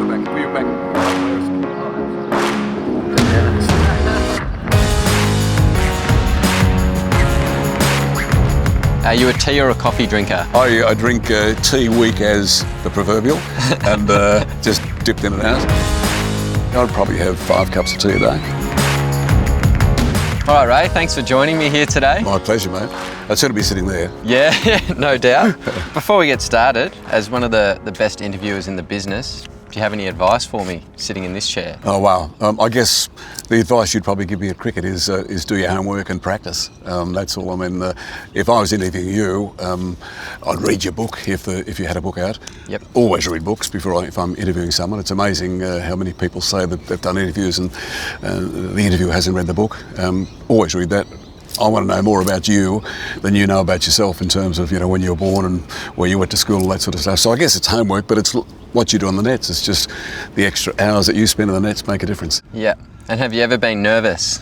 Are you a tea or a coffee drinker? I drink tea weak as the proverbial and just dipped in and out. I'd probably have 5 cups of tea a day. All right, Ray, thanks for joining me here today. My pleasure, mate. I'd certainly be sitting there. Yeah, no doubt. Before we get started, as one of the best interviewers in the business, do you have any advice for me sitting in this chair? Oh, wow. I guess the advice you'd probably give me at cricket is do your homework and practice. That's all. I mean, if I was interviewing you, I'd read your book if you had a book out. Yep. Always read books if I'm interviewing someone. It's amazing how many people say that they've done interviews and the interviewer hasn't read the book. Always read that. I want to know more about you than you know about yourself in terms of, when you were born and where you went to school, all that sort of stuff. So I guess it's homework, but it's what you do on the nets. It's just the extra hours that you spend on the nets make a difference. Yeah. And have you ever been nervous?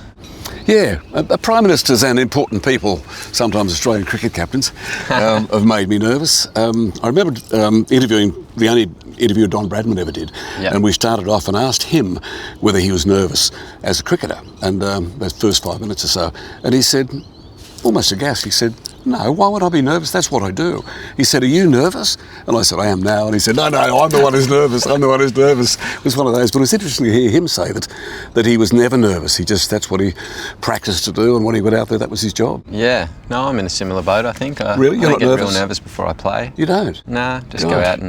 Yeah, Prime Ministers and important people, sometimes Australian cricket captains, have made me nervous. I remember interviewing the only interview Don Bradman ever did, Yep. and we started off and asked him whether he was nervous as a cricketer, and those first 5 minutes or so, and he said, almost aghast, he said, "No, why would I be nervous? That's what I do." He said, "Are you nervous?" And I said, "I am now." And he said, No, I'm the one who's nervous. I'm the one who's nervous." It was one of those. But it was interesting to hear him say that he was never nervous. That's what he practiced to do, and when he went out there, that was his job. Yeah. No, I'm in a similar boat, I think. Really? You're I not get nervous? real nervous before I play. You don't? Nah, just God. go out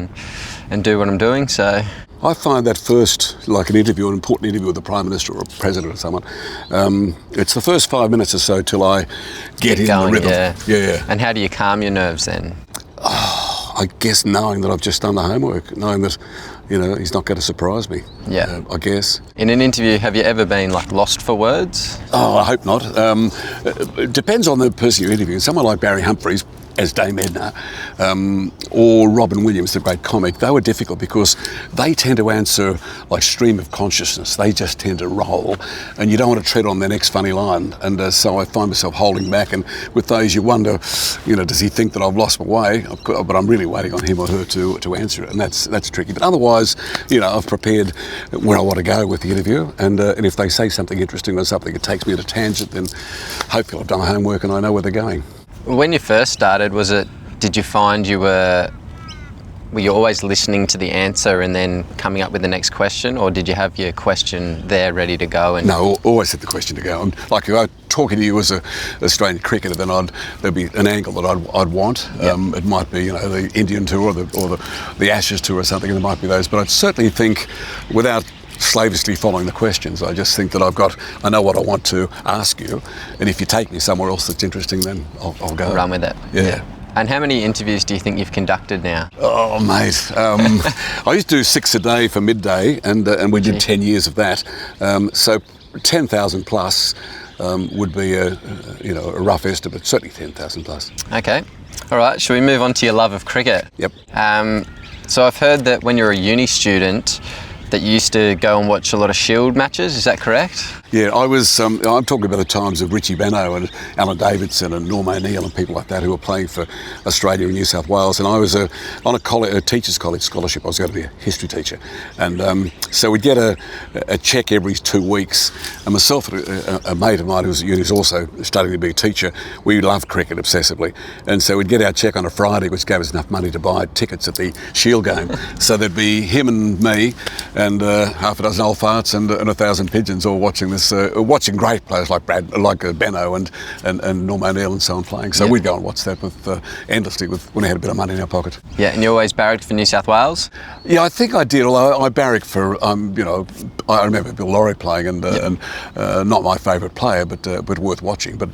and do what I'm doing, so... I find that first, like an important interview with the Prime Minister or a President or someone, it's the first 5 minutes or so till I get in going, the rhythm. Yeah. And how do you calm your nerves then? I guess knowing that I've just done the homework, knowing that, he's not going to surprise me. Yeah. I guess. In an interview, have you ever been lost for words? Oh, I hope not. It depends on the person you're interviewing. Someone like Barry Humphries, as Dame Edna, or Robin Williams, the great comic, they were difficult because they tend to answer like stream of consciousness. They just tend to roll, and you don't want to tread on their next funny line. And so I find myself holding back. And with those, you wonder, does he think that I've lost my way? But I'm really waiting on him or her to answer it, and that's tricky. But otherwise, I've prepared where I want to go with the interview, and if they say something interesting or something that takes me at a tangent, then hopefully I've done my homework and I know where they're going. When you first started, did you find were you always listening to the answer and then coming up with the next question, or did you have your question there ready to go? No, always had the question to go. And like if I were talking to you as an Australian cricketer, then there'd be an angle that I'd want. Yep. It might be the Indian tour or the Ashes tour or something. And there might be those, but I'd certainly think without slavishly following the questions. I just think that I know what I want to ask you, and if you take me somewhere else that's interesting, then I'll go. Run with it. Yeah. And how many interviews do you think you've conducted now? Oh, mate. I used to do 6 a day for midday, and we did 10 years of that. So 10,000 plus would be a rough estimate, certainly 10,000 plus. Okay. All right, shall we move on to your love of cricket? Yep. So I've heard that when you're a uni student, that you used to go and watch a lot of Shield matches, is that correct? Yeah, I was. I'm talking about the times of Richie Benaud and Alan Davidson and Norm O'Neill and people like that who were playing for Australia and New South Wales. And I was on a teachers' college scholarship. I was going to be a history teacher, and so we'd get a check every 2 weeks. And myself and a mate of mine who was at uni, who's also studying to be a teacher, we loved cricket obsessively, and so we'd get our check on a Friday, which gave us enough money to buy tickets at the Shield game. So there'd be him and me and half a dozen old farts and 1,000 pigeons all watching this, watching great players like Benno and Norm O'Neill and so on playing. So we'd go and watch that endlessly when we had a bit of money in our pocket. Yeah, and you always barracked for New South Wales? Yeah, I think I did, although I barracked for, I remember Bill Lawry playing and not my favourite player, but worth watching. But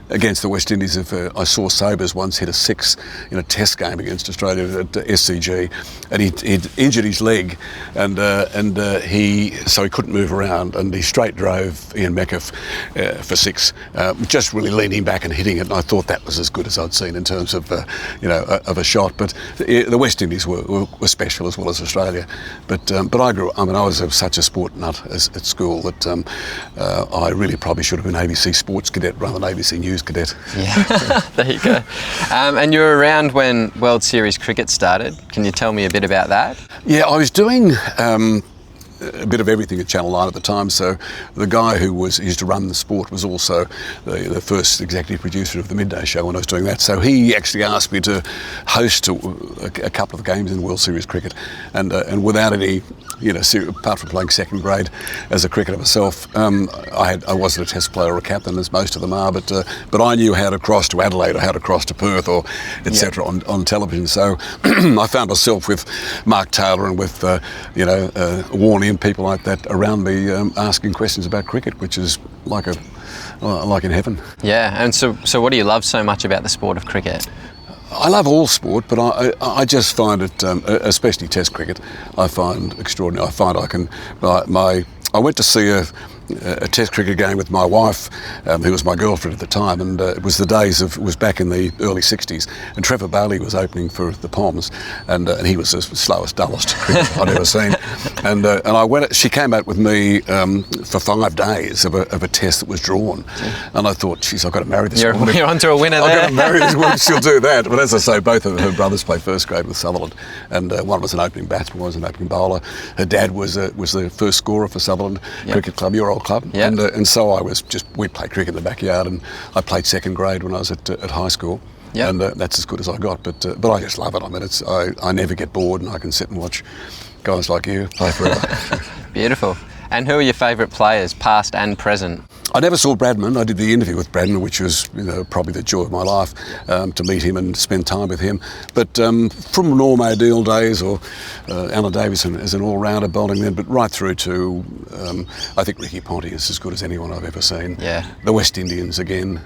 against the West Indies, I saw Sobers once hit a 6 in a test game against Australia at SCG, and he'd injured his leg, and he couldn't move around, and he straight drove Ian Metcalfe for 6, just really leaning back and hitting it. And I thought that was as good as I'd seen in terms of of a shot. But the West Indies were special as well as Australia. But I grew. I was such a sport nut at school that I really probably should have been ABC Sports Cadet rather than ABC News youth cadet. Yeah, there you go. And you were around when World Series cricket started. Can you tell me a bit about that? Yeah, I was doing a bit of everything at Channel 9 at the time. So the guy who used to run the sport was also the first executive producer of the midday show when I was doing that. So he actually asked me to host a couple of games in World Series cricket, and without any, apart from playing second grade as a cricketer myself, I wasn't a test player or a captain as most of them are, but I knew how to cross to Adelaide or how to cross to Perth or etc. on television. So I found myself with Mark Taylor and with Warney and people like that around me asking questions about cricket, which is like in heaven. Yeah, and so what do you love so much about the sport of cricket? I love all sport, but I just find it, especially Test cricket, I find extraordinary. I find I can, I went to see a Test cricket game with my wife, who was my girlfriend at the time, and it was it was back in the early 60s, and Trevor Bailey was opening for the Poms, and he was the slowest, dullest cricket I'd ever seen. And I went. She came out with me for 5 days of a test that was drawn, and I thought, geez, I've got to marry this woman. You're onto a winner there. I've got to marry this woman, she'll do that. But as I say, both of her brothers played first grade with Sutherland, and one was an opening batsman, one was an opening bowler. Her dad was the first scorer for Sutherland Cricket Club, your old club, and so we played cricket in the backyard, and I played second grade when I was at high school. Yep. And that's as good as I got, but I just love it. I mean, I never get bored, and I can sit and watch guys like you play forever. Beautiful. And who are your favourite players, past and present? I never saw Bradman. I did the interview with Bradman, which was probably the joy of my life, to meet him and spend time with him. But from Norm O'Deal days, or Alan Davison as an all-rounder bowling then, but right through to I think Ricky Ponting is as good as anyone I've ever seen. Yeah. The West Indians again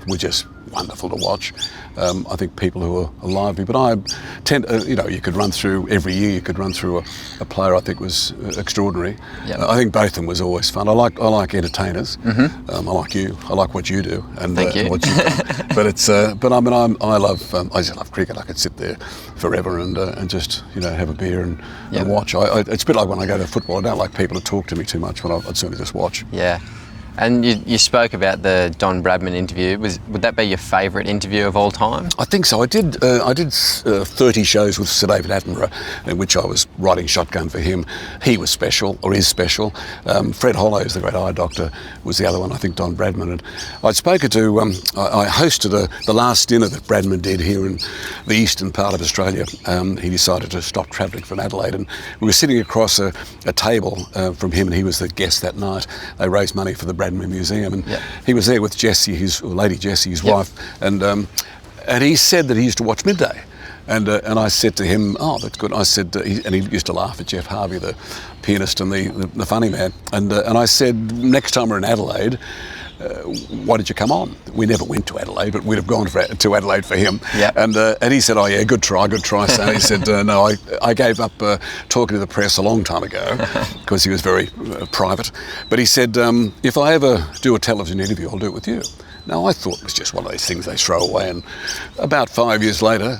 were just wonderful to watch. I think people who are lively, but I tend, you could run through every year. You could run through a player I think was extraordinary. Yep. I think both of them was always fun. I like entertainers. Mm-hmm. I like you. I like what you do and Thank you. what you do. But I mean, I just love cricket. I could sit there forever and just have a beer and watch. It's a bit like when I go to football. I don't like people to talk to me too much, but I'd certainly just watch. Yeah. And you spoke about the Don Bradman interview. Would that be your favourite interview of all time? I think so. I did 30 shows with Sir David Attenborough, in which I was riding shotgun for him. He was special, or is special. Fred Hollows, the great eye doctor, was the other one, I think, Don Bradman. And I'd spoken to, I hosted the last dinner that Bradman did here in the eastern part of Australia. He decided to stop travelling from Adelaide, and we were sitting across a table from him, and he was the guest that night. They raised money for the Bradman Museum, and he was there with Jessie, Lady Jessie, his wife, and he said that he used to watch Midday, and I said to him, "Oh, that's good." I said, and he used to laugh at Jeff Harvey, the pianist and the funny man, and I said, next time we're in Adelaide, why did you come on? We never went to Adelaide, but we'd have gone to Adelaide for him. Yep. And he said, oh yeah, good try. So he said, no, I gave up talking to the press a long time ago because he was very private. But he said, if I ever do a television interview, I'll do it with you. Now, I thought it was just one of those things they throw away, and about 5 years later,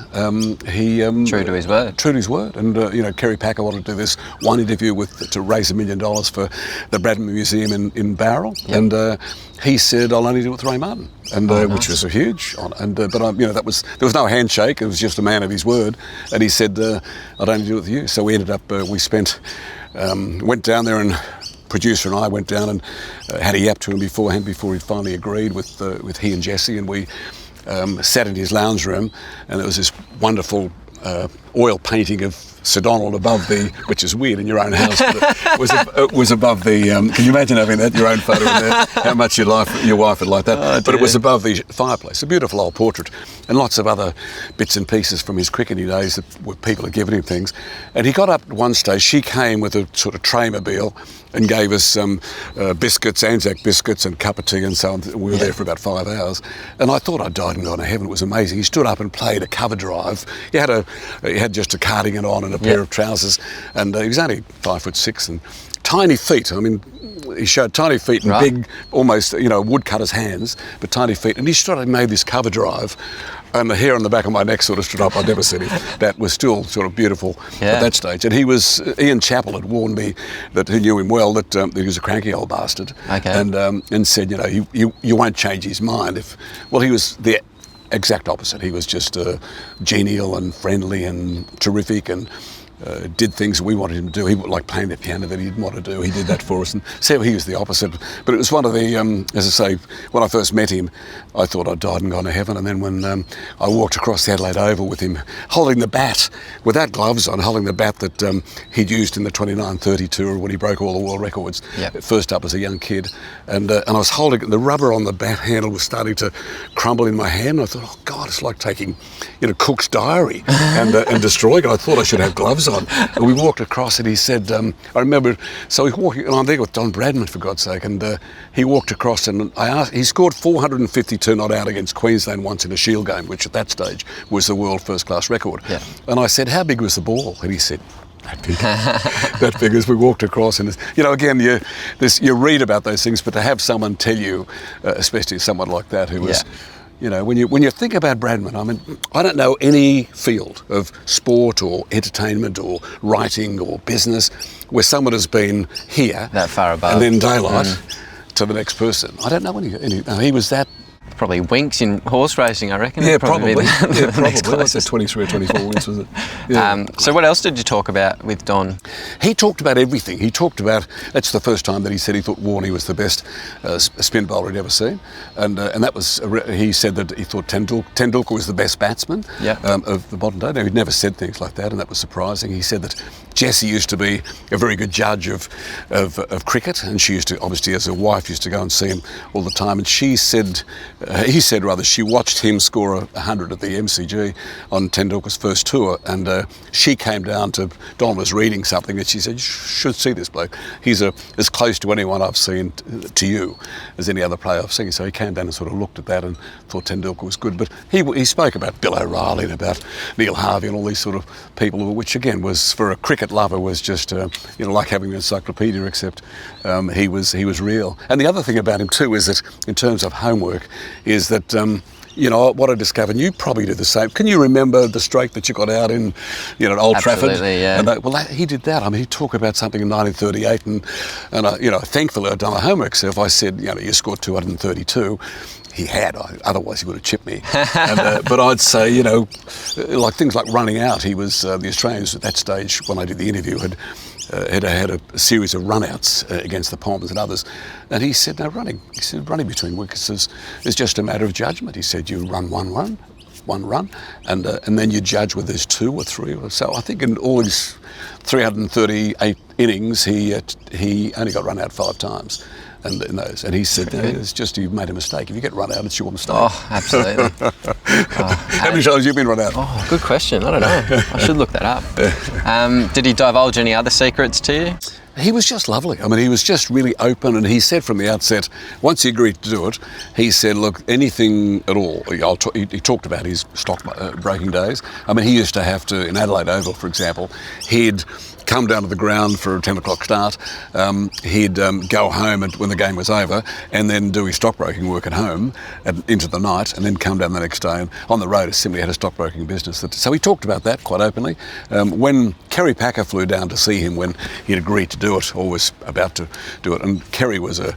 he... True to his word. True to his word. And, Kerry Packer wanted to do this one interview to raise $1 million for the Bradman Museum in Bowral, and he said, I'll only do it with Ray Martin, and nice. Which was a huge honour. And there was no handshake, it was just a man of his word, and he said, I'd only do it with you. So we ended up, went down there, and producer and I went down and had a yap to him beforehand before he finally agreed with he and Jessie, and we sat in his lounge room, and there was this wonderful oil painting of Sir Donald above which is weird in your own house, but it was above the, can you imagine having that, your own photo in there, how much your wife would like that, but it was above the fireplace, a beautiful old portrait, and lots of other bits and pieces from his cricketing days that people had given him things. And he got up at one stage, she came with a sort of tray-mobile and gave us some biscuits, Anzac biscuits and cup of tea and so on. We were there for about 5 hours, and I thought I'd died and gone to heaven. It was amazing. He stood up and played a cover drive. He had just a cardigan on and a pair of trousers, and he was only 5'6" and tiny feet. I mean, he showed tiny feet and big, almost woodcutter's hands, but tiny feet. And he started made this cover drive And the hair on the back of my neck sort of stood up. I'd never seen him. That was still sort of beautiful at that stage. And Ian Chappell had warned me, that who knew him well, that he was a cranky old bastard. Okay. And said, you won't change his mind. He was the exact opposite. He was just genial and friendly and terrific, and did things we wanted him to do. He like playing the piano that he didn't want to do. He did that for us. And so he was the opposite. But it was one of the, as I say, when I first met him, I thought I'd died and gone to heaven. And then when I walked across the Adelaide Oval with him, holding the bat, without gloves on, holding the bat that he'd used in the 29-30 tour when he broke all the world records, first up as a young kid. And I was holding it, and the rubber on the bat handle was starting to crumble in my hand. And I thought, oh God, it's like taking, Cook's diary and destroying it. I thought I should have gloves on. And we walked across, and he said, I remember, so he's walking, and I'm there with Don Bradman, for God's sake, and he walked across, and I asked, he scored 452 not out against Queensland once in a Shield game, which at that stage was the world first-class record. Yeah. And I said, how big was the ball? And he said, that big. That big. As we walked across, and again, you read about those things, but to have someone tell you, especially someone like that who was... when you think about Bradman, I mean, I don't know any field of sport or entertainment or writing or business where someone has been here that far above, and then daylight to the next person. I don't know any. He was that. Probably Winks in horse racing, I reckon. Yeah, probably. Probably. Was it 23 or 24 Winks, was it? Yeah. So what else did you talk about with Don? He talked about everything. He talked about, that's the first time that he said he thought Warney was the best spin bowler he'd ever seen. And that was, he said that he thought Tendulkar was the best batsman of the modern day. Now, he'd never said things like that, and that was surprising. He said that Jessie used to be a very good judge of cricket, and she used to, obviously as a wife, used to go and see him all the time. And she said... he said, rather, she watched him score 100 at the MCG on Tendulkar's first tour, and she came down to... Don was reading something, and she said, you should see this bloke. He's as close to anyone I've seen to you as any other player I've seen. So he came down and sort of looked at that and thought Tendulkar was good. But he spoke about Bill O'Reilly and about Neil Harvey and all these sort of people, which again was, for a cricket lover, was just, like having an encyclopedia, except he was real. And the other thing about him too is that, in terms of homework, is that, what I discovered, and you probably do the same. Can you remember the strike that you got out in, at Old Trafford? Absolutely, yeah. And he did that. I mean, he talked about something in 1938, and thankfully I'd done the homework. So if I said, you scored 232, he had. Otherwise, he would have chipped me. But I'd say, like things like running out. He was the Australians at that stage when I did the interview had a series of run-outs against the Poms and others, and he said, no, running. He said, running between wickets is just a matter of judgment. He said, you run one run, and then you judge whether there's two or three. So I think in all his 338 innings, he only got run out 5 times. And he said, it's just you've made a mistake. If you get run out, it's your mistake. Oh, absolutely. How many times have you been run out? Oh, good question. I don't know. I should look that up. Did he divulge any other secrets to you? He was just lovely. I mean, he was just really open, and he said from the outset, once he agreed to do it, he said, look, anything at all. He talked about his stock breaking days. I mean, he used to have to, in Adelaide Oval, for example, he'd come down to the ground for a 10 o'clock start. He'd go home when the game was over, and then do his stockbroking work at home into the night, and then come down the next day. And on the road, he simply had a stockbroking business. So he talked about that quite openly. When Kerry Packer flew down to see him when he'd agreed to do it, or was about to do it, and Kerry was an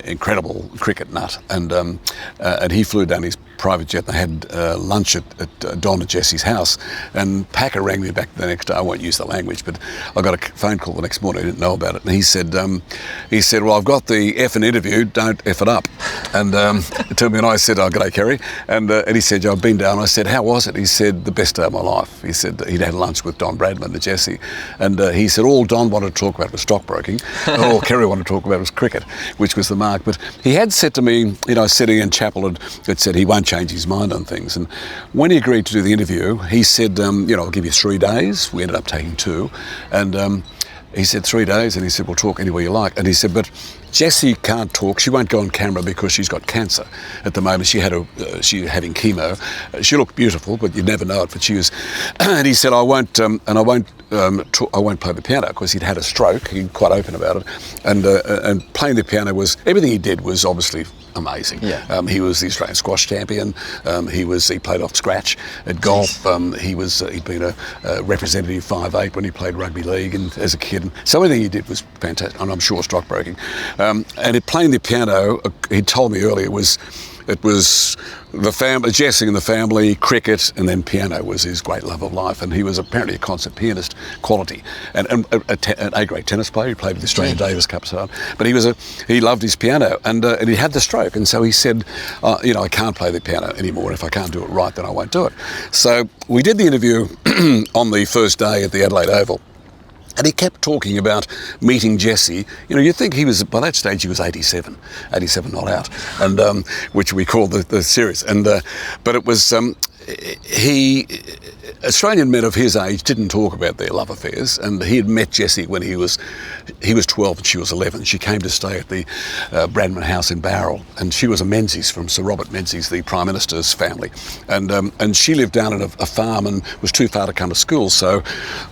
incredible cricket nut, and he flew down his private jet. They had lunch at Don and Jessie's house, and Packer rang me back the next day. I won't use the language, but I got a phone call the next morning. I didn't know about it, and he said, well, I've got the effing interview. Don't F it up. And to me, and I said, oh, g'day, Kerry. And he said, I've been down. I said, how was it? He said, the best day of my life. He said he'd had lunch with Don Bradman and Jessie, and he said all Don wanted to talk about was stockbroking, and all Kerry wanted to talk about was cricket, which was the mark. But he had said to me, sitting in Chapel, had said he won't change his mind on things. And when he agreed to do the interview, he said, I'll give you 3 days. We ended up taking 2. And he said 3 days, and he said, we'll talk anywhere you like. And he said, but Jessie can't talk. She won't go on camera because she's got cancer at the moment. She's having chemo. She looked beautiful, but you'd never know it. But she was, and he said, I won't play the piano because he'd had a stroke. He's quite open about it, and playing the piano was everything he did was obviously amazing. Yeah. He was the Australian squash champion. He played off scratch at golf. He'd been a representative 5'8" when he played rugby league and as a kid. So everything he did was fantastic, and I'm sure stockbroking. And playing the piano, he told me earlier, it was the family, Jesse and the family, cricket, and then piano was his great love of life. And he was apparently a concert pianist, quality, and a great tennis player. He played with the Australian Davis Cup side, but he loved his piano, and he had the stroke, and so he said, I can't play the piano anymore. If I can't do it right, then I won't do it. So we did the interview on the first day at the Adelaide Oval. And he kept talking about meeting Jesse. You'd think by that stage he was 87 not out, and which we called the series. And but it was Australian men of his age didn't talk about their love affairs, and he had met Jessie when he was 12 and she was 11. She came to stay at the Bradman House in Bowral, and she was a Menzies from Sir Robert Menzies, the Prime Minister's family, and she lived down at a farm and was too far to come to school, so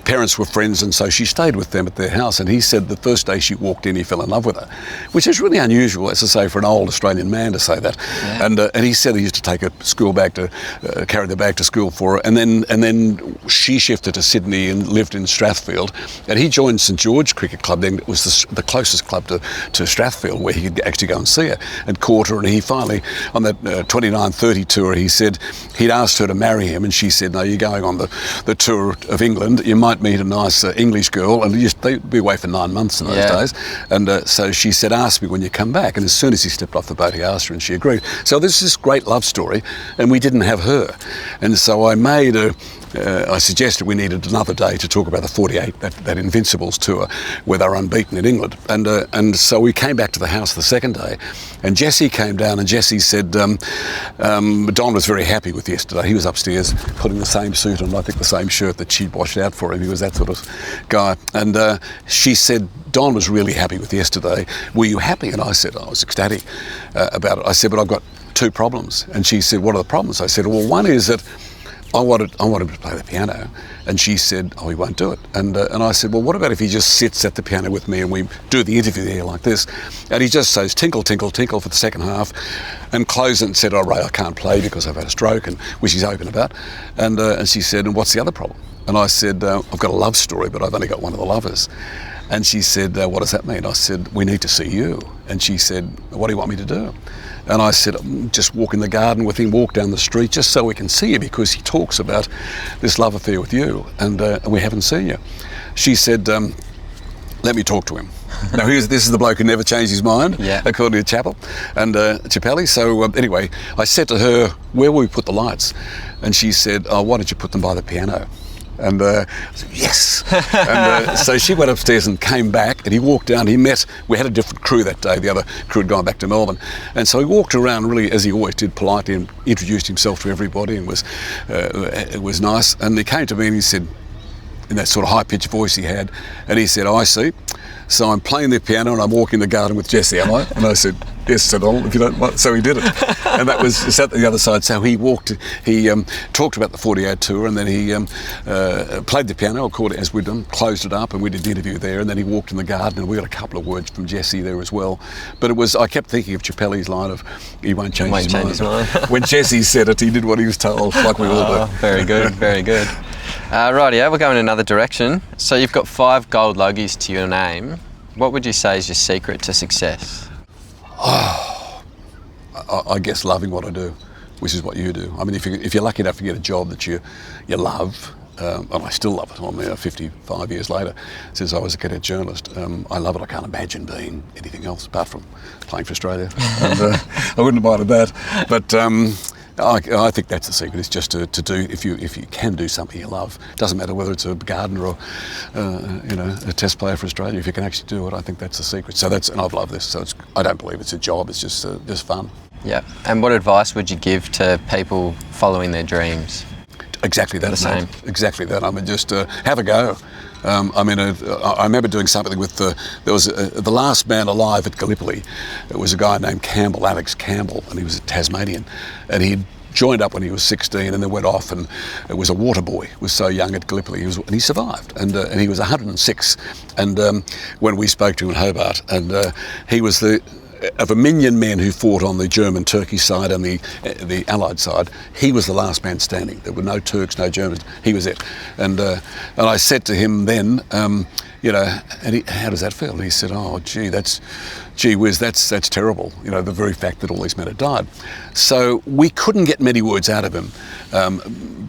parents were friends, and so she stayed with them at their house. And he said the first day she walked in, he fell in love with her, which is really unusual, as I say, for an old Australian man to say that. Yeah. And he said he used to take a school bag to carry the bag to school for her, and then she shifted to Sydney and lived in Strathfield, and he joined St George Cricket Club. Then it was the closest club to Strathfield where he could actually go and see her, and caught her. And he finally, on that 29-30 tour, he said he'd asked her to marry him, and she said, no, you're going on the tour of England, you might meet a nice English girl, and they'd be away for 9 months in those days. And so she said, ask me when you come back. And as soon as he stepped off the boat, he asked her, and she agreed. So there's this great love story, and we didn't have her. And so I suggested we needed another day to talk about the 48, that Invincibles tour, where they were unbeaten in England. And so we came back to the house the second day, and Jesse came down, and Jesse said, Don was very happy with yesterday. He was upstairs putting the same suit on, I think the same shirt that she'd washed out for him. He was that sort of guy. And she said, Don was really happy with yesterday. Were you happy? And I said, I was ecstatic about it. I said, but I've got 2 problems. And she said, what are the problems? I said, well, one is that I wanted him to play the piano, and she said, oh, he won't do it. And I said, well, what about if he just sits at the piano with me and we do the interview there like this? And he just says, tinkle, tinkle, tinkle for the second half, and closed it and said, oh, Ray, I can't play because I've had a stroke, and which he's open about. And she said, and what's the other problem? And I said, I've got a love story, but I've only got one of the lovers. And she said, what does that mean? I said, we need to see you. And she said, what do you want me to do? And I said, just walk in the garden with him, walk down the street, just so we can see you, because he talks about this love affair with you, and we haven't seen you. She said, let me talk to him. Now, this is the bloke who never changed his mind, according to Chappell and Chappelli. So anyway, I said to her, where will we put the lights? And she said, oh, why don't you put them by the piano? And I said, yes. And so she went upstairs and came back, and he walked down. We had a different crew that day. The other crew had gone back to Melbourne. And so he walked around really, as he always did, politely, and introduced himself to everybody, and it was nice. And he came to me and he said, in that sort of high-pitched voice he had, and he said, I see. So I'm playing the piano and I'm walking the garden with Jesse, am I? And I said, yes, Sir Donald, if you don't mind. So he did it. And that was sat at the other side. So he talked about the 48 tour, and then he played the piano, according as we'd done, closed it up, and we did the interview there, and then he walked in the garden, and we got a couple of words from Jesse there as well. But I kept thinking of Chappelli's line of, he won't change his mind. When Jesse said it, he did what he was told, like we all do. Very good, very good. Rightio, we're going another direction. So you've got 5 gold luggies to your name. What would you say is your secret to success? Oh, I guess loving what I do, which is what you do. I mean, if you're lucky enough to get a job that you love, and I still love it. I'm now 55 years later, since I was a cadet journalist. I love it. I can't imagine being anything else apart from playing for Australia. And, I wouldn't have minded that. But I think that's the secret. Is just to do. If you can do something you love, it doesn't matter whether it's a gardener or a test player for Australia. If you can actually do it, I think that's the secret. So and I've loved this. So I don't believe it's a job. It's just fun. Yeah. And what advice would you give to people following their dreams? Exactly that. The same. Exactly that. I mean, just have a go. I remember doing something with there was the last man alive at Gallipoli. It was a guy named Campbell, Alex Campbell, and he was a Tasmanian, and he'd joined up when he was 16 and then went off, and it was a water boy. He was so young at Gallipoli, and he survived, and he was 106. And when we spoke to him in Hobart, and he was of a million men who fought on the German-Turkey side and the Allied side, he was the last man standing. There were no Turks, no Germans. He was it. And I said to him then, how does that feel? And he said, oh, gee whiz, that's terrible. The very fact that all these men had died. So we couldn't get many words out of him. A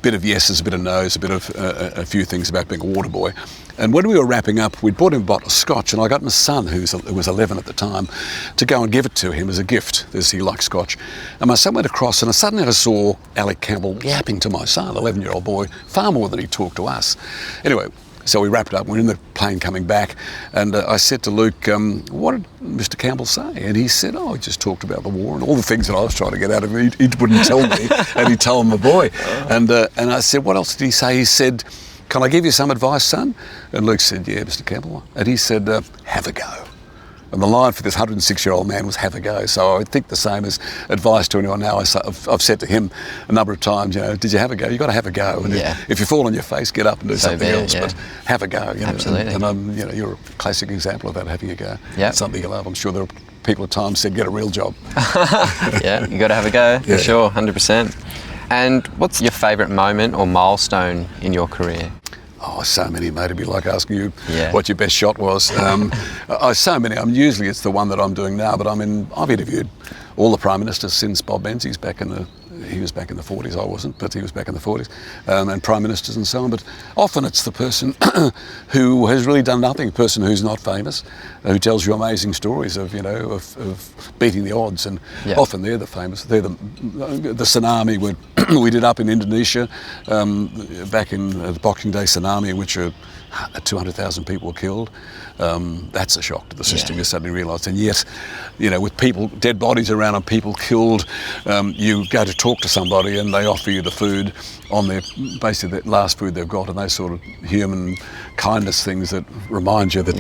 bit of yeses, a bit of no's, a bit of a few things about being a water boy. And when we were wrapping up, we'd bought him a bottle of scotch, and I got my son, who was 11 at the time, to go and give it to him as a gift, as he liked scotch. And my son went across, and suddenly I saw Alec Campbell yapping to my son, 11-year-old boy, far more than he talked to us. Anyway, so we wrapped up, we're in the plane coming back, and I said to Luke, what did Mr. Campbell say? And he said, oh, he just talked about the war and all the things that I was trying to get out of him. He wouldn't tell me, and he told my boy. And I said, what else did he say? He said, can I give you some advice, son? And Luke said, yeah, Mr. Campbell. And he said, have a go. And the line for this 106-year-old man was have a go. So I think the same as advice to anyone now. I've said to him a number of times, did you have a go? You've got to have a go. And if you fall on your face, get up and do something else. Yeah. But have a go. Absolutely. And you're a classic example of that, having a go. Yeah. Something you love. I'm sure there are people at times said, get a real job. Yeah, you got to have a go, for sure, 100%. And what's your favourite moment or milestone in your career? Oh, so many, mate. It'd be like asking you what your best shot was. So many. Usually it's the one that I'm doing now, but I've interviewed all the Prime Ministers since Bob Menzies he was back in the 40s, I wasn't, but he was back in the 40s, and Prime Ministers and so on. But often it's the person who has really done nothing, a person who's not famous, who tells you amazing stories of beating the odds, and often they're the famous. They're the tsunami we did up in Indonesia back in the Boxing Day tsunami, in which 200,000 people were killed. That's a shock to the system. You suddenly realise, and yet, with people, dead bodies around and people killed, you go to talk to somebody and they offer you the food on basically the last food they've got, and those sort of human kindness things that remind you that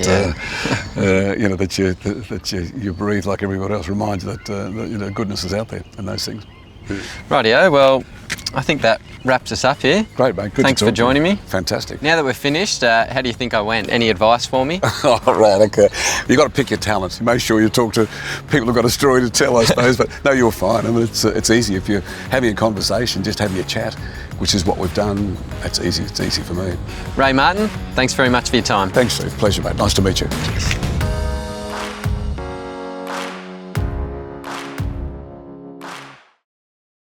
that you breathe like everybody else, reminds you that goodness is out there, and those things. Rightio, well, I think that wraps us up here. Great, mate. Good Thanks to for talk joining me. Fantastic. Now that we're finished, how do you think I went? Any advice for me? Oh, right, okay. You've got to pick your talents. Make sure you talk to people who've got a story to tell, I suppose. But no, you're fine. It's easy. If you're having a conversation, just having a chat, which is what we've done, that's easy. It's easy for me. Ray Martin, thanks very much for your time. Thanks, Steve. Pleasure, mate. Nice to meet you. Cheers.